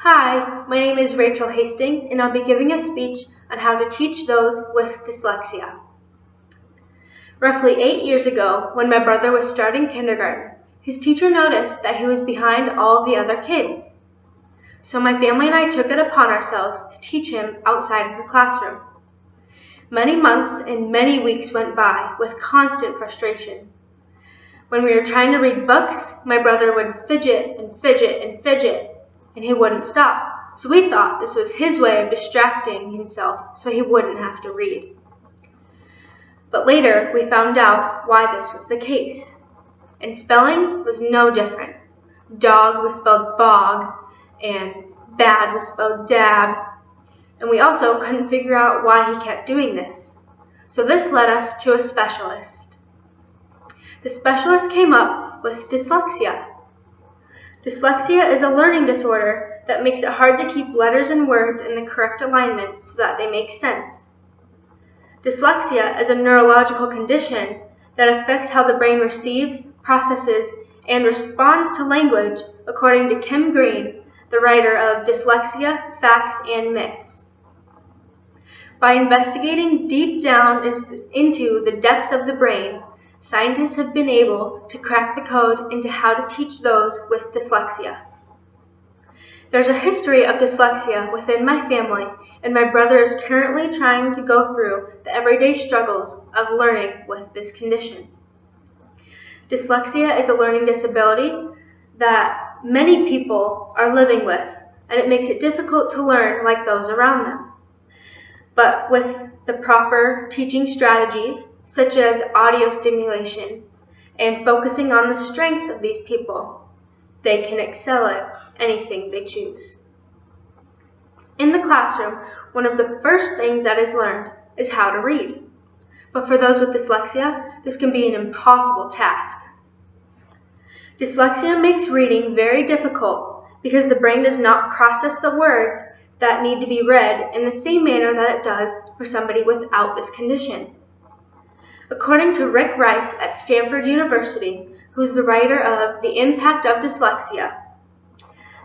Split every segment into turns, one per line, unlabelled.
Hi, my name is Rachel Hastings, and I'll be giving a speech on how to teach those with dyslexia. Roughly 8 years ago, when my brother was starting kindergarten, his teacher noticed that he was behind all the other kids. So my family and I took it upon ourselves to teach him outside of the classroom. Many months and many weeks went by with constant frustration. When we were trying to read books, my brother would fidget and fidget and fidget, and he wouldn't stop. So we thought this was his way of distracting himself so he wouldn't have to read. But later we found out why this was the case. And spelling was no different. Dog was spelled bog, and bad was spelled dab. And we also couldn't figure out why he kept doing this. So this led us to a specialist. The specialist came up with dyslexia. Dyslexia is a learning disorder that makes it hard to keep letters and words in the correct alignment so that they make sense. Dyslexia is a neurological condition that affects how the brain receives, processes, and responds to language, according to Kim Green, the writer of Dyslexia, Facts and Myths. By investigating deep down into the depths of the brain, scientists have been able to crack the code into how to teach those with dyslexia. There's a history of dyslexia within my family, and my brother is currently trying to go through the everyday struggles of learning with this condition. Dyslexia is a learning disability that many people are living with, and it makes it difficult to learn like those around them. But with the proper teaching strategies, such as audio stimulation and focusing on the strengths of these people, they can excel at anything they choose. In the classroom, one of the first things that is learned is how to read. But for those with dyslexia, this can be an impossible task. Dyslexia makes reading very difficult because the brain does not process the words that need to be read in the same manner that it does for somebody without this condition. According to Rick Rice at Stanford University, who's the writer of The Impact of Dyslexia,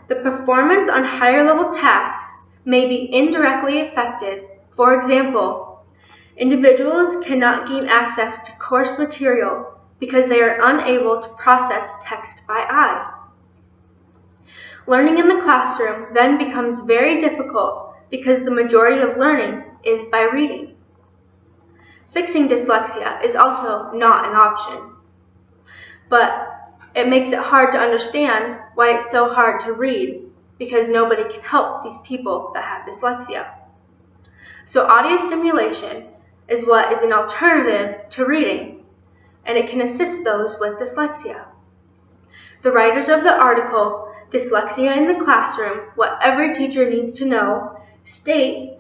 the performance on higher level tasks may be indirectly affected. For example, individuals cannot gain access to course material because they are unable to process text by eye. Learning in the classroom then becomes very difficult because the majority of learning is by reading. Fixing dyslexia is also not an option, but it makes it hard to understand why it's so hard to read because nobody can help these people that have dyslexia. So audio stimulation is what is an alternative to reading, and it can assist those with dyslexia. The writers of the article, Dyslexia in the Classroom, What Every Teacher Needs to Know, state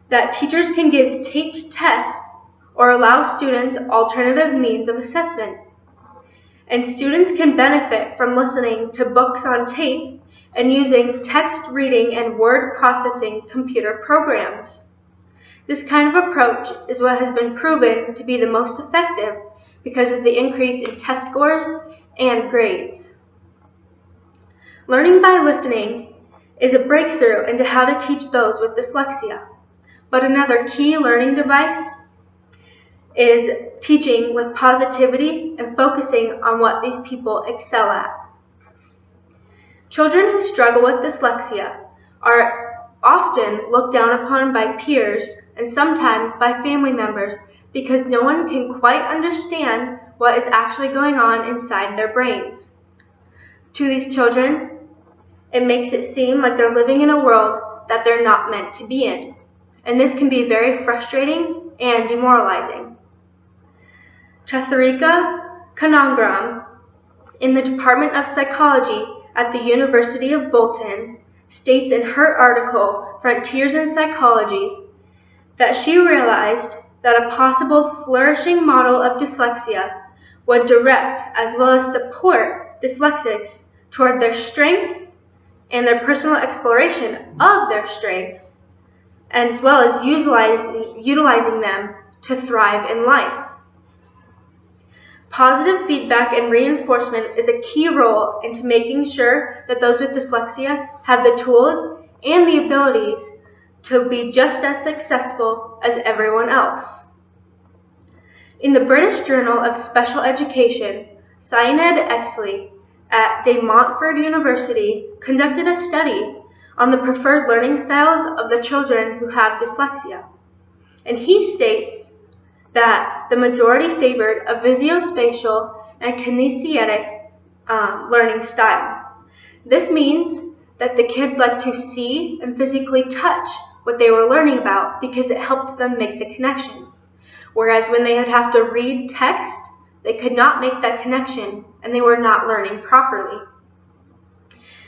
that teachers can give taped tests or allow students alternative means of assessment. And students can benefit from listening to books on tape and using text reading and word processing computer programs. This kind of approach is what has been proven to be the most effective because of the increase in test scores and grades. Learning by listening is a breakthrough into how to teach those with dyslexia. But another key learning device is teaching with positivity and focusing on what these people excel at. Children who struggle with dyslexia are often looked down upon by peers and sometimes by family members because no one can quite understand what is actually going on inside their brains. To these children, it makes it seem like they're living in a world that they're not meant to be in, and this can be very frustrating and demoralizing. Chatharika Kanangaram, in the Department of Psychology at the University of Bolton, states in her article, Frontiers in Psychology, that she realized that a possible flourishing model of dyslexia would direct as well as support dyslexics toward their strengths and their personal exploration of their strengths, as well as utilizing them to thrive in life. Positive feedback and reinforcement is a key role into making sure that those with dyslexia have the tools and the abilities to be just as successful as everyone else. In the British Journal of Special Education, Syed Exley at De Montfort University conducted a study on the preferred learning styles of the children who have dyslexia. And he states that the majority favored a visuospatial and kinesthetic learning style. This means that the kids like to see and physically touch what they were learning about because it helped them make the connection. Whereas when they would have to read text, they could not make that connection and they were not learning properly.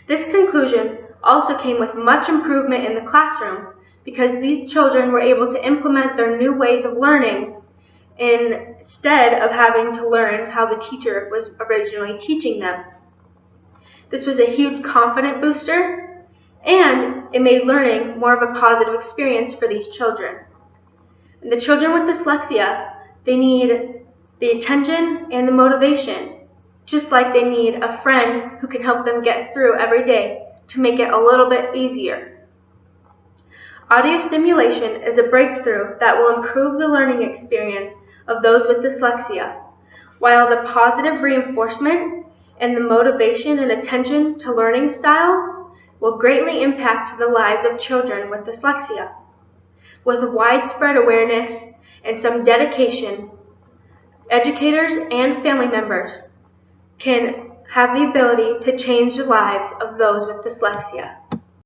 This conclusion also came with much improvement in the classroom because these children were able to implement their new ways of learning instead of having to learn how the teacher was originally teaching them. This was a huge confidence booster, and it made learning more of a positive experience for these children. And the children with dyslexia, they need the attention and the motivation, just like they need a friend who can help them get through every day to make it a little bit easier. Audio stimulation is a breakthrough that will improve the learning experience of those with dyslexia, while the positive reinforcement and the motivation and attention to learning style will greatly impact the lives of children with dyslexia. With widespread awareness and some dedication, educators and family members can have the ability to change the lives of those with dyslexia.